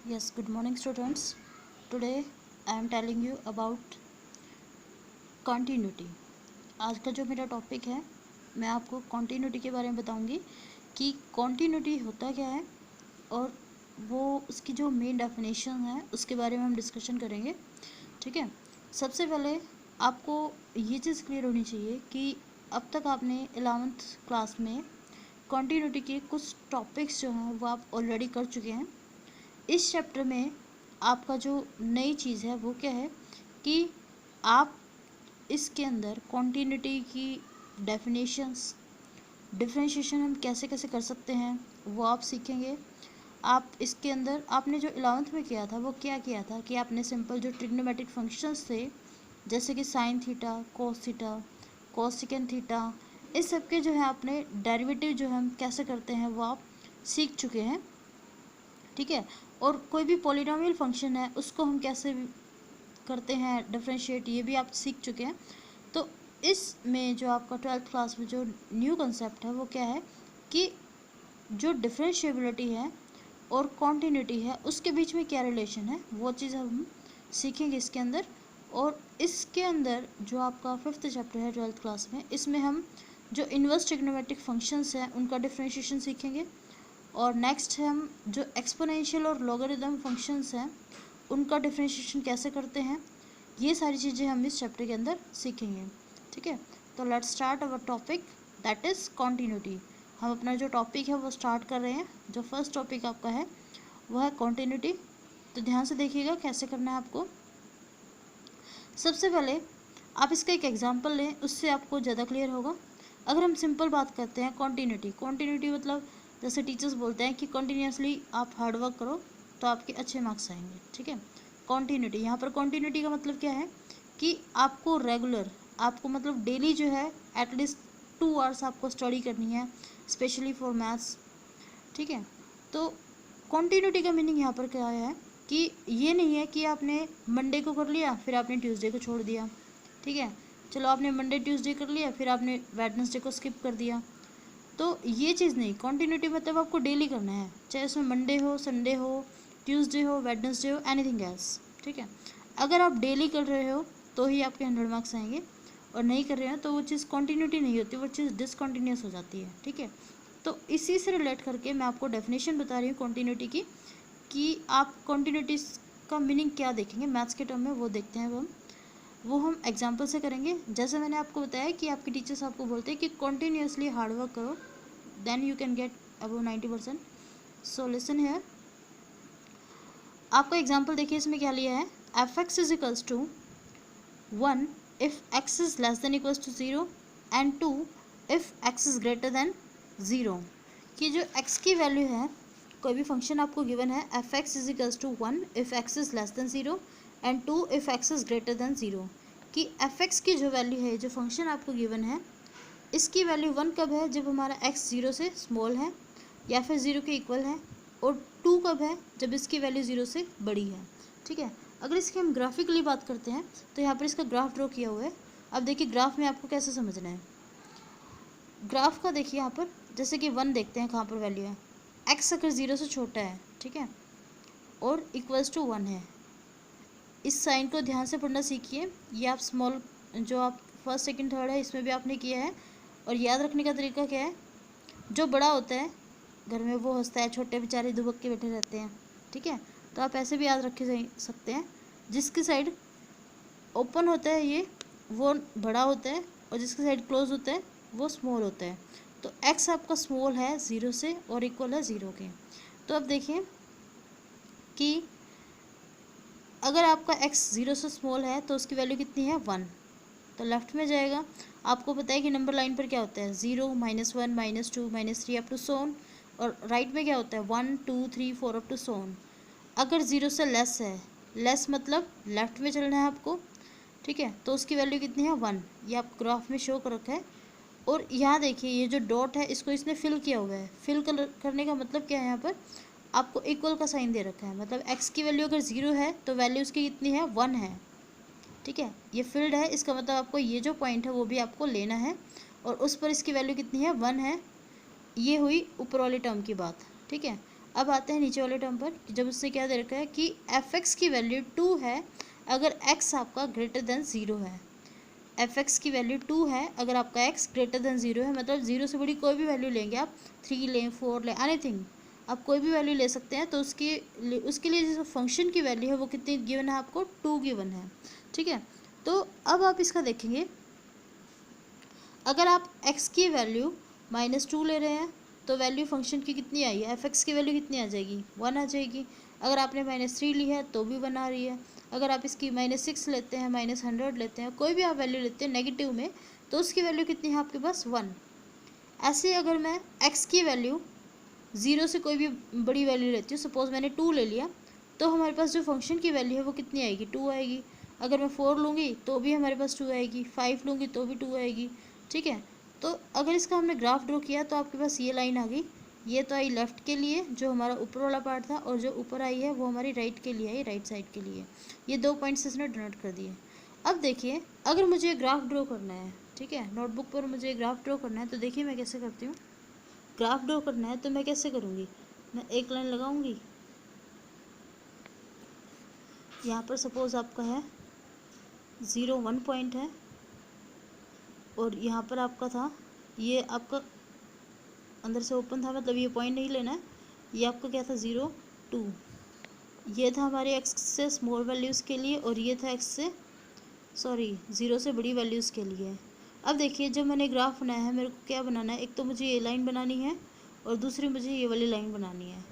Yes, good morning students. Today I am telling you about continuity. आज का जो मेरा टॉपिक है, मैं आपको continuity के बारे में बताऊंगी कि continuity होता क्या है और वो उसकी जो मेन डेफिनेशन है उसके बारे में हम डिस्कशन करेंगे। ठीक है, सबसे पहले आपको ये चीज़ क्लियर होनी चाहिए कि अब तक आपने 11th क्लास में continuity के कुछ टॉपिक्स जो हैं वो आप ऑलरेडी कर चुके हैं। इस चैप्टर में आपका जो नई चीज़ है वो क्या है कि आप इसके अंदर कॉन्टिन्यूटी की डेफिनेशंस, डिफरेंशिएशन हम कैसे कैसे कर सकते हैं वो आप सीखेंगे। आप इसके अंदर आपने जो 11th में किया था वो क्या किया था कि आपने सिंपल जो ट्रिग्नोमेट्रिक फंक्शंस थे जैसे कि साइन थीटा, कोस सेकेंड थीटा, इस सब के जो है आपने डेरिवेटिव जो है हम कैसे करते हैं वो आप सीख चुके हैं। ठीक है, और कोई भी पॉलिनोमियल फंक्शन है उसको हम कैसे करते हैं डिफरेंशिएट, ये भी आप सीख चुके हैं। तो इसमें जो आपका 12th क्लास में जो न्यू कंसेप्ट है वो क्या है कि जो डिफरेंशिएबिलिटी है और कॉन्टिन्यूटी है उसके बीच में क्या रिलेशन है वो चीज़ हम सीखेंगे इसके अंदर। और इसके अंदर जो आपका 5th चैप्टर है 12th क्लास में, इसमें हम जो इन्वर्स ट्रिग्नोमेट्रिक फंक्शंस हैं उनका डिफरेंशिएशन सीखेंगे। और नेक्स्ट है हम जो एक्सपोनेंशियल और लॉगरिदम फंक्शंस हैं उनका डिफरेंशिएशन कैसे करते हैं, ये सारी चीज़ें हम इस चैप्टर के अंदर सीखेंगे। ठीक है, तो let's start our topic that is continuity. हम अपना जो टॉपिक है वो स्टार्ट कर रहे हैं। जो फर्स्ट टॉपिक आपका है वो है कॉन्टिन्यूटी। तो ध्यान से देखिएगा कैसे करना है आपको। सबसे पहले आप इसका एक एग्जाम्पल लें, उससे आपको ज़्यादा क्लियर होगा। अगर हम सिंपल बात करते हैं कॉन्टिन्यूटी मतलब जैसे टीचर्स बोलते हैं कि कंटिन्यूसली आप हार्ड वर्क करो तो आपके अच्छे मार्क्स आएंगे। ठीक है, कॉन्टिन्यूटी, यहाँ पर कॉन्टिन्यूटी का मतलब क्या है कि आपको रेगुलर, आपको मतलब डेली जो है एटलीस्ट 2 आवर्स आपको स्टडी करनी है, स्पेशली फॉर मैथ्स। ठीक है, तो कॉन्टिन्यूटी का मीनिंग यहाँ पर क्या है कि ये नहीं है कि आपने मंडे को कर लिया फिर आपने ट्यूसडे को छोड़ दिया। ठीक है, चलो आपने मंडे ट्यूसडे कर लिया फिर आपने वेडनेसडे को स्किप कर दिया, तो ये चीज़ नहीं। कॉन्टिन्यूटी मतलब आपको डेली करना है, चाहे उसमें मंडे हो, संडे हो, ट्यूसडे हो, वेडनेसडे हो, एनीथिंग एल्स। ठीक है, अगर आप डेली कर रहे हो तो ही आपके 100 मार्क्स आएंगे, और नहीं कर रहे हो तो वो चीज़ कॉन्टिन्यूटी नहीं होती, वो चीज़ डिसकॉन्टीन्यूस हो जाती है। ठीक है, तो इसी से रिलेट करके मैं आपको डेफिनेशन बता रही हूँ कॉन्टिन्यूटी की कि आप कॉन्टिन्यूटी का मीनिंग क्या देखेंगे मैथ्स के टर्म में, वो देखते हैं वो हम एग्जाम्पल से करेंगे। जैसे मैंने आपको बताया कि आपके टीचर्स आपको बोलते हैं कि कॉन्टीन्यूसली हार्डवर्क करो then you can get above 90%। So listen here, आपका एग्जाम्पल देखिए, इसमें क्या लिया है, f x is equals to 1 if x is less than equals to 0 and 2 if x is greater than 0। कि जो एक्स की वैल्यू है, कोई भी फंक्शन आपको गिवन है f x is equals to 1 if x is less than 0 and 2 if x is greater than 0। कि F x की जो वैल्यू है, जो फंक्शन आपको गिवन है, इसकी वैल्यू 1 कब है, जब हमारा x 0 से स्मॉल है या फिर 0 के इक्वल है, और 2 कब है, जब इसकी वैल्यू 0 से बड़ी है। ठीक है, अगर इसकी हम ग्राफिकली बात करते हैं तो यहाँ पर इसका ग्राफ ड्रॉ किया हुआ है। अब देखिए ग्राफ में आपको कैसे समझना है। ग्राफ का देखिए यहाँ पर, जैसे कि 1 देखते हैं कहाँ पर वैल्यू है, x अगर 0 से छोटा है, ठीक है, और इक्वल्स टू 1 है, इस साइन को ध्यान से पढ़ना सीखिए। ये आप स्मॉल, जो आप फर्स्ट सेकंड थर्ड है इसमें भी आपने किया है। और याद रखने का तरीका क्या है, जो बड़ा होता है घर में वो हंसता है, छोटे बेचारे दुबक के बैठे रहते हैं। ठीक है, तो आप ऐसे भी याद रखे सकते हैं, जिसकी साइड ओपन होता है ये वो बड़ा होता है, और जिसकी साइड क्लोज होता है वो स्मॉल होता है। तो एक्स आपका स्मॉल है 0 से और इक्वल है 0 के। तो अब देखिए कि अगर आपका x 0 से स्मॉल है तो उसकी वैल्यू कितनी है 1, तो लेफ्ट में जाएगा। आपको पता है कि नंबर लाइन पर क्या होता है 0, -1, -2, -3 अप टू सोन, और राइट में क्या होता है 1, 2, 3, 4 अप टू सोन। अगर 0 से लेस है, लेस मतलब लेफ्ट में चलना है आपको। ठीक है, तो उसकी वैल्यू कितनी है 1, ये आप ग्राफ में शो कर रखा है। और यहाँ देखिए ये जो डॉट है इसको इसने फिल किया हुआ है। फिल करने का मतलब क्या है, यहाँ पर आपको इक्वल का साइन दे रखा है, मतलब x की वैल्यू अगर 0 है तो वैल्यू उसकी कितनी है 1 है। ठीक है, ये फील्ड है, इसका मतलब आपको ये जो पॉइंट है वो भी आपको लेना है, और उस पर इसकी वैल्यू कितनी है 1 है। ये हुई ऊपर वाली टर्म की बात। ठीक है, अब आते हैं नीचे वाले टर्म पर, जब उसने क्या दे रखा है कि एफ एक्स की वैल्यू 2 है अगर एक्स आपका ग्रेटर देन 0 है। एफ एक्स की वैल्यू 2 है अगर आपका एक्स ग्रेटर देन 0 है, मतलब 0 से बड़ी कोई भी वैल्यू लेंगे आप, 3 लें, 4 लें, एनीथिंग आप कोई भी वैल्यू ले सकते हैं। तो उसके लिए जो फंक्शन की वैल्यू है वो कितनी गिवन है आपको, 2 गिवन है। ठीक है, तो अब आप इसका देखेंगे, अगर आप x की वैल्यू -2 ले रहे हैं तो वैल्यू फंक्शन की कितनी आई है, एफ एक्स की वैल्यू कितनी आ जाएगी, 1 आ जाएगी। अगर आपने -3 ली है तो भी 1 आ रही है। अगर आप इसकी -6 लेते हैं, -100 लेते हैं, कोई भी आप वैल्यू लेते हैं नेगेटिव में, तो उसकी वैल्यू कितनी है आपके पास, 1। ऐसे अगर मैं x की वैल्यू 0 से कोई भी बड़ी वैल्यू लेती हूँ, सपोज मैंने 2 ले लिया, तो हमारे पास जो फंक्शन की वैल्यू है वो कितनी आएगी, 2 आएगी। अगर मैं 4 लूँगी तो भी हमारे पास 2 आएगी, 5 लूँगी तो भी 2 आएगी। ठीक है, तो अगर इसका हमने ग्राफ ड्रॉ किया तो आपके पास ये लाइन आ गई, ये तो आई लेफ़्ट के लिए जो हमारा ऊपर वाला पार्ट था, और जो ऊपर आई है वो हमारी राइट के लिए आई, राइट साइड के लिए। ये 2 पॉइंट्स इसने डिनोट कर दिए। अब देखिए, अगर मुझे ग्राफ ड्रॉ करना है, ठीक है, नोटबुक पर मुझे ग्राफ ड्रॉ करना है, तो देखिए मैं कैसे करती हूँ। ग्राफ ड्रॉ करना है तो मैं कैसे करूँगी, मैं एक लाइन लगाऊंगी, यहाँ पर सपोज आपका है 0 1 पॉइंट है, और यहाँ पर आपका था, ये आपका अंदर से ओपन था, मतलब ये पॉइंट नहीं लेना है, ये आपका क्या था 0 2, ये था हमारे एक्स से स्मॉल वैल्यूज़ के लिए, और ये था एक्स से 0 से बड़ी वैल्यूज़ के लिए। अब देखिए, जब मैंने ग्राफ बनाया है, मेरे को क्या बनाना है, एक तो मुझे ये लाइन बनानी है और दूसरी मुझे ये वाली लाइन बनानी है।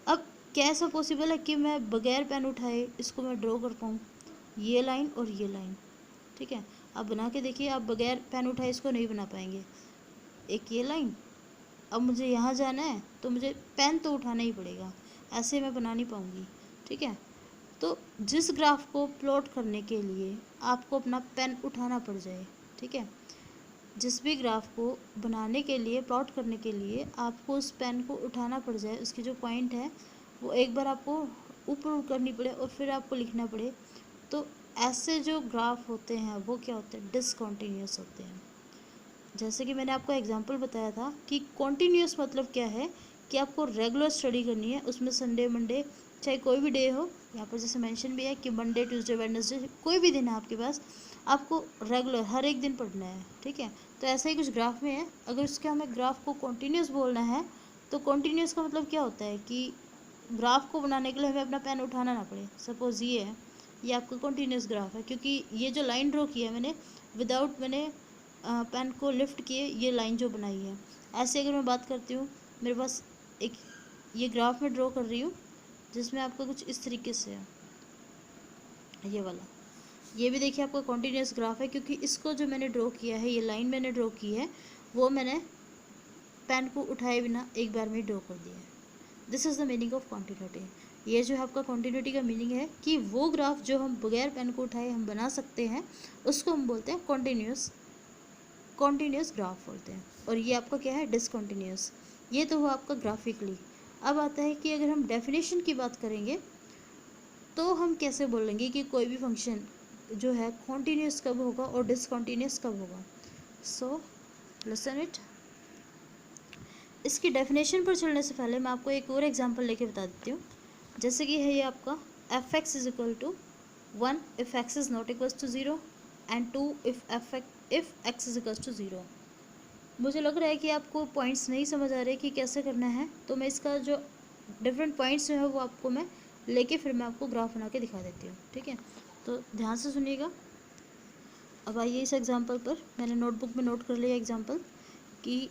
अब क्या ऐसा पॉसिबल है कि मैं बगैर पेन उठाए इसको मैं ड्रॉ कर पाऊँ, ये लाइन और ये लाइन। ठीक है, आप बना के देखिए, आप बगैर पेन उठाए इसको नहीं बना पाएंगे। एक ये लाइन, अब मुझे यहाँ जाना है तो मुझे पेन तो उठाना ही पड़ेगा, ऐसे मैं बना नहीं पाऊँगी। ठीक है, तो जिस ग्राफ को प्लॉट करने के लिए आपको अपना पेन उठाना पड़ जाए, ठीक है, जिस भी ग्राफ को बनाने के लिए, प्लॉट करने के लिए आपको उस पेन को उठाना पड़ जाए, उसकी जो पॉइंट है वो एक बार आपको ऊपर करनी पड़े और फिर आपको लिखना पड़े, तो ऐसे जो ग्राफ होते हैं वो क्या होते हैं, डिसकंटिन्यूअस होते हैं। जैसे कि मैंने आपको एग्जांपल बताया था कि कॉन्टीन्यूअस मतलब क्या है, कि आपको रेगुलर स्टडी करनी है, उसमें संडे मंडे चाहे कोई भी डे हो, यहाँ पर जैसे मेंशन भी है कि मंडे ट्यूसडे वेडनेसडे कोई भी दिन है आपके पास, आपको रेगुलर हर एक दिन पढ़ना है। ठीक है, तो ऐसा ही कुछ ग्राफ में है, अगर उसके हमें ग्राफ को कॉन्टीन्यूअस बोलना है, तो कॉन्टीन्यूअस का मतलब क्या होता है कि ग्राफ को बनाने के लिए हमें अपना पेन उठाना ना पड़े। सपोज़ ये है, ये आपका कॉन्टीन्यूअस ग्राफ है, क्योंकि ये जो लाइन ड्रॉ की है मैंने, विदाउट मैंने पेन को लिफ्ट किए ये लाइन जो बनाई है। ऐसे अगर मैं बात करती हूँ, मेरे पास एक ये ग्राफ में ड्रॉ कर रही हूँ, जिसमें आपका कुछ इस तरीके से है, ये वाला, ये भी देखिए आपका कॉन्टीन्यूअस ग्राफ है, क्योंकि इसको जो मैंने ड्रॉ किया है, ये लाइन मैंने ड्रॉ की है, वो मैंने पेन को उठाए बिना एक बार में ड्रॉ कर दिया है। This is the meaning of continuity. ये जो है आपका कॉन्टीन्यूटी का मीनिंग है कि वो ग्राफ जो हम बगैर पेन को उठाए हम बना सकते हैं, उसको हम बोलते हैं कॉन्टीन्यूअस ग्राफ बोलते हैं। और ये आपका क्या है, डिसकंटिन्यूअस। ये तो हुआ आपका ग्राफिकली। अब आता है कि अगर हम डेफिनेशन की बात करेंगे तो हम कैसे बोलेंगे कि कोई भी फंक्शन जो है कॉन्टीन्यूअस कब होगा और डिसकंटिन्यूअस कब होगा। So listen it. इसकी डेफिनेशन पर चलने से पहले मैं आपको एक और एग्जांपल लेके बता देती हूँ। जैसे कि है ये आपका f x is equal to 1 if x is not equal to 0 and 2 if x is equal to 0। मुझे लग रहा है कि आपको पॉइंट्स नहीं समझ आ रहे कि कैसे करना है, तो मैं इसका जो डिफरेंट पॉइंट्स जो है वो आपको मैं लेके फिर मैं आपको ग्राफ बना के दिखा देती हूँ। ठीक है, तो ध्यान से सुनिएगा। अब आइए इस एग्जांपल पर, मैंने नोटबुक में नोट कर लिया एग्जांपल कि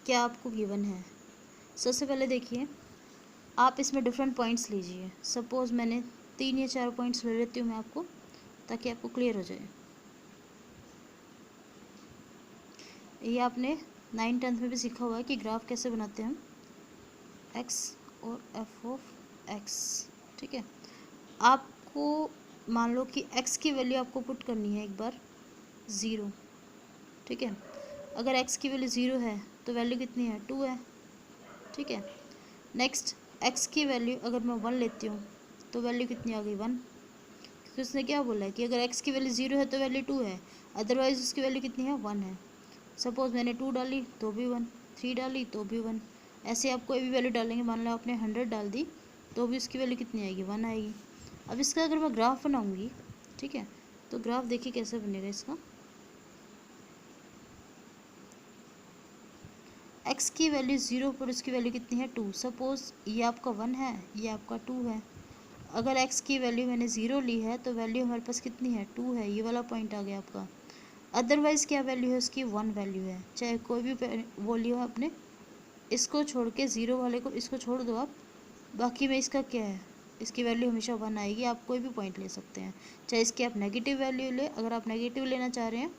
क्या आपको गिवन है। सबसे पहले देखिए, आप इसमें डिफरेंट पॉइंट्स लीजिए। सपोज़ मैंने 3 या 4 पॉइंट्स ले लेती हूँ मैं आपको, ताकि आपको क्लियर हो जाए। ये आपने 9th 10th में भी सीखा हुआ है कि ग्राफ कैसे बनाते हैं हम, एक्स और एफ ऑफ एक्स। ठीक है, आपको मान लो कि एक्स की वैल्यू आपको पुट करनी है एक बार 0। ठीक है, अगर एक्स की वैल्यू 0 है तो वैल्यू कितनी है, 2 है। ठीक है, नेक्स्ट एक्स की वैल्यू अगर मैं 1 लेती हूँ तो वैल्यू कितनी आ गई, 1, क्योंकि उसने क्या बोला है कि अगर एक्स की वैल्यू 0 है तो वैल्यू 2 है, अदरवाइज उसकी वैल्यू कितनी है, 1 है। सपोज़ मैंने 2 डाली तो भी 1, 3 डाली तो भी 1, ऐसे आप कोई भी वैल्यू डालेंगे, मान लो आपने 100 डाल दी तो भी इसकी वैल्यू कितनी आएगी, 1 आएगी। अब इसका अगर मैं ग्राफ बनाऊंगी, ठीक है, तो ग्राफ देखिए कैसे बनेगा इसका। x की वैल्यू 0 पर इसकी वैल्यू कितनी है, 2। सपोज ये आपका 1 है, ये आपका 2 है। अगर x की वैल्यू मैंने 0 ली है तो वैल्यू हमारे पास कितनी है, 2 है। ये वाला पॉइंट आ गया आपका। अदरवाइज़ क्या वैल्यू है उसकी, 1 वैल्यू है। चाहे कोई भी वो लियो आपने, इसको छोड़ के 0 वाले को इसको छोड़ दो आप, बाकी में इसका क्या है, इसकी वैल्यू हमेशा 1 आएगी। आप कोई भी पॉइंट ले सकते हैं, चाहे इसकी आप नेगेटिव वैल्यू ले, अगर आप नेगेटिव लेना चाह रहे हैं,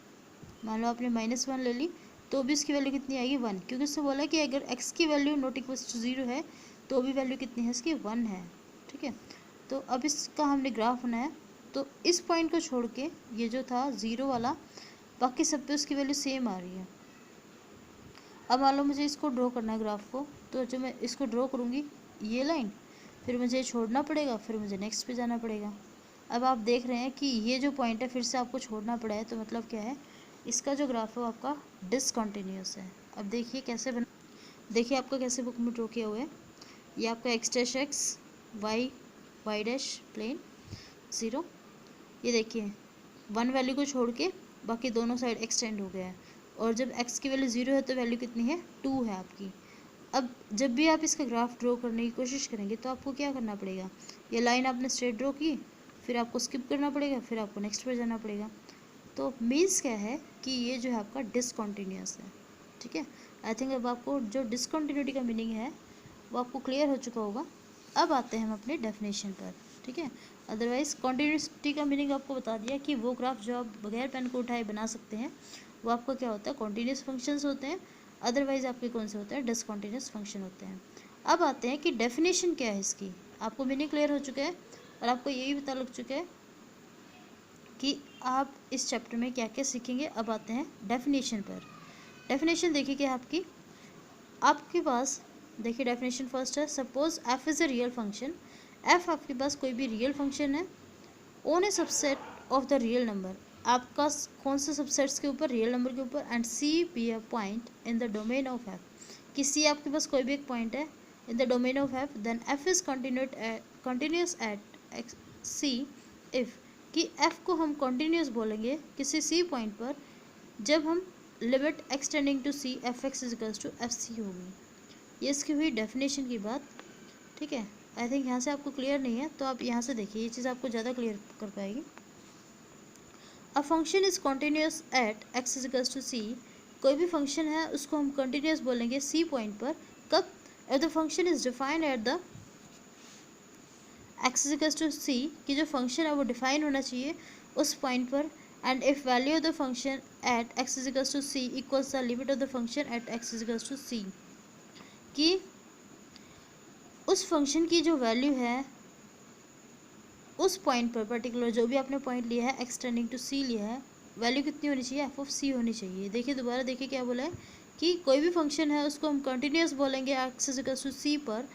मान लो आपने -1 ले ली तो भी इसकी वैल्यू कितनी आएगी, 1, क्योंकि उससे बोला कि अगर x की वैल्यू नॉट इक्वल टू 0 है तो भी वैल्यू कितनी है इसकी, 1 है। ठीक है, तो अब इसका हमने ग्राफ बनाया, तो इस पॉइंट को छोड़ के ये जो था 0 वाला, बाकी सब पे उसकी वैल्यू सेम आ रही है। अब मान लो मुझे इसको ड्रॉ करना है ग्राफ को, तो जो मैं इसको ड्रॉ करूँगी ये लाइन, फिर मुझे छोड़ना पड़ेगा, फिर मुझे नेक्स्ट पे जाना पड़ेगा। अब आप देख रहे हैं कि ये जो पॉइंट है फिर से आपको छोड़ना पड़ा है, तो मतलब क्या है, इसका जो ग्राफ है वो आपका डिसकंटिन्यूस है। अब देखिए कैसे बना, देखिए आपका कैसे बुक में ड्रॉ किया हुआ है। ये आपका x' y' प्लेन 0, ये देखिए 1 वैल्यू को छोड़ के बाकी दोनों साइड एक्सटेंड हो गया है। और जब x की वैल्यू 0 है तो वैल्यू कितनी है, 2 है आपकी। अब जब भी आप इसका ग्राफ ड्रॉ करने की कोशिश करेंगे तो आपको क्या करना पड़ेगा, ये लाइन आपने स्ट्रेट ड्रॉ की, फिर आपको स्किप करना पड़ेगा, फिर आपको नेक्स्ट पे जाना पड़ेगा। तो मीन्स क्या है कि ये जो है आपका डिसकंटिन्यूअस है। ठीक है, आई थिंक अब आपको जो डिसकंटिन्यूटी का मीनिंग है वो आपको क्लियर हो चुका होगा। अब आते हैं हम अपने डेफिनेशन पर। ठीक है, अदरवाइज कॉन्टिन्यूटी का मीनिंग आपको बता दिया कि वो ग्राफ जो आप बगैर पेन को उठाए बना सकते हैं वो आपका क्या होता है, कॉन्टिन्यूस फंक्शंस होते हैं। अदरवाइज आपके कौन से होते हैं, डिसकंटिन्यूस फंक्शन होते हैं। अब आते हैं कि डेफिनेशन क्या है इसकी। आपको मीनिंग क्लियर हो चुका है और आपको ये भी पता लग चुका है कि आप इस चैप्टर में क्या क्या सीखेंगे। अब आते हैं डेफिनेशन पर। डेफिनेशन देखिए क्या आपकी, आपके पास देखिए डेफिनेशन फर्स्ट है, suppose F is a real function. F आपके पास कोई भी रियल फंक्शन है own A subset of the real number, आपका कौन से सबसेट्स के ऊपर, रियल नंबर के ऊपर, and C be a point in the domain of F, कि सी आपके पास कोई भी एक पॉइंट है in the domain of F, then F is continuous at C if, कि एफ को हम कंटिन्यूस बोलेंगे किसी सी पॉइंट पर जब हम limit extending to c f x is equals to f c होगी। ये इसकी हुई डेफिनेशन की बात। ठीक है, आई थिंक यहाँ से आपको क्लियर नहीं है तो आप यहाँ से देखिए, ये चीज़ आपको ज़्यादा क्लियर कर पाएगी। A function is continuous at x is equals to c, कोई भी फंक्शन है उसको हम कंटिन्यूस बोलेंगे सी पॉइंट पर, कब, if the function is defined at the x is equals to c, कि जो फंक्शन है वो डिफाइन होना चाहिए उस पॉइंट पर, and if value of the function at x is equals to c equals the limit of the function at x is equals to c, कि उस फंक्शन की जो वैल्यू है उस पॉइंट पर पर्टिकुलर, जो भी आपने पॉइंट लिया है एक्सटेंडिंग टू सी लिया है, वैल्यू कितनी होनी चाहिए, एफ ऑफ सी होनी चाहिए। देखिए दोबारा देखिए क्या बोला है कि कोई भी फंक्शन है उसको हम कंटिन्यूस बोलेंगे x is equals to c पर,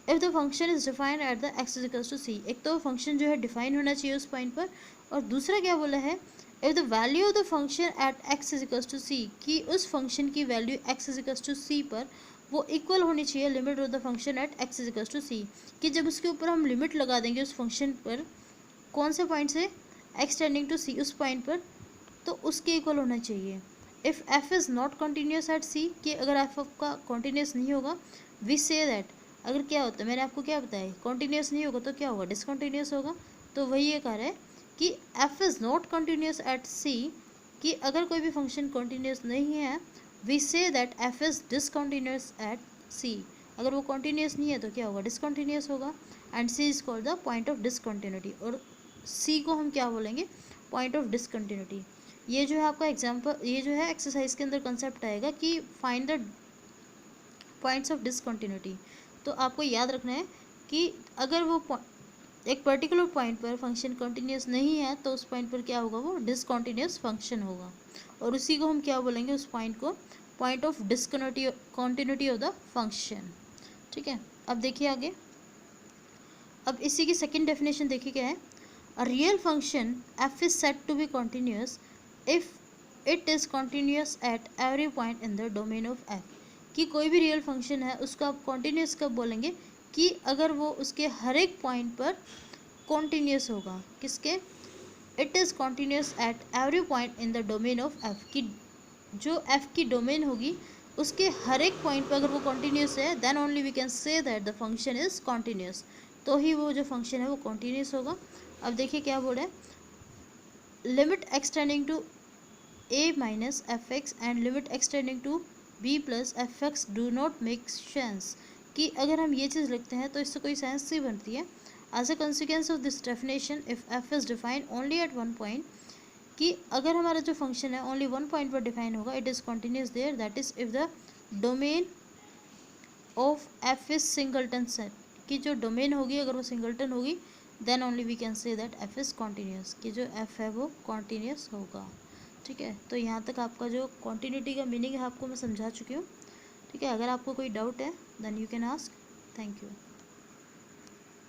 if the function is defined at the x is equals to c. एक तो फंक्शन जो है डिफाइन होना चाहिए उस पॉइंट पर, और दूसरा क्या बोला है, if the value of the function at x is equals to c, कि उस फंक्शन की value x is equals to c पर वो इक्वल होनी चाहिए limit of the function at x is equals to c, कि जब उसके ऊपर हम लिमिट लगा देंगे उस फंक्शन पर, कौन से पॉइंट से, एक्सटेंडिंग टू सी, उस पॉइंट पर, तो उसके इक्वल होना चाहिए। If f is not continuous at c, कि अगर एफ का कॉन्टीन्यूस नहीं होगा, वी से दैट, अगर क्या होता है, मैंने आपको क्या बताया, कॉन्टीन्यूस नहीं होगा तो क्या होगा, डिसकंटीन्यूस होगा। तो वही ये कह रहा है कि f is not continuous at c, कि अगर कोई भी फंक्शन कॉन्टीन्यूस नहीं है, we say that f is discontinuous at c, अगर वो कॉन्टीन्यूस नहीं है तो क्या होगा, डिसकंटीन्यूस होगा, and C is called the point of discontinuity, और सी को हम क्या बोलेंगे, पॉइंट ऑफ डिसकंटिन्यूटी। ये जो है आपका एग्जाम्पल, ये जो है एक्सरसाइज के अंदर कंसेप्ट आएगा कि find the points of discontinuity. तो आपको याद रखना है कि अगर वो एक पर्टिकुलर पॉइंट पर फंक्शन कंटिन्यूस नहीं है तो उस पॉइंट पर क्या होगा, वो डिसकंटिन्यूस फंक्शन होगा, और उसी को हम क्या बोलेंगे, उस पॉइंट को point of discontinuity of the function. ठीक है, अब देखिए आगे, अब इसी की सेकेंड डेफिनेशन देखिए क्या है, a real function f is said to be continuous if it is continuous at every point in the domain of f, कि कोई भी रियल फंक्शन है उसको आप कॉन्टीन्यूस कब बोलेंगे, कि अगर वो उसके हर एक पॉइंट पर कॉन्टीन्यूस होगा। किसके? It is continuous at every point in the domain of F, की जो एफ की डोमेन होगी उसके हर एक पॉइंट पर अगर वो कॉन्टीन्यूस है, then only we can say that the function is continuous, तो ही वो जो फंक्शन है वो कॉन्टीन्यूस होगा। अब देखिए क्या बोल रहे हैं, limit extending to a minus fx and limit extending to b plus f x do not make sense, कि अगर हम ये चीज़ लिखते हैं तो इससे कोई सेंस नहीं बनती है। As a consequence of this definition if f is defined only at one point, कि अगर हमारा जो फंक्शन है ओनली वन पॉइंट पर डिफाइन होगा, it is continuous there, that is if the domain of f is singleton set, कि जो domain होगी अगर वो सिंगलटन होगी, then only we can say that f is continuous, कि जो एफ है वो कॉन्टीन्यूस होगा। ठीक है, तो यहाँ तक आपका जो कॉन्टीन्यूटी का मीनिंग है आपको मैं समझा चुकी हूँ। ठीक है, अगर आपको कोई डाउट है then you can ask. Thank you.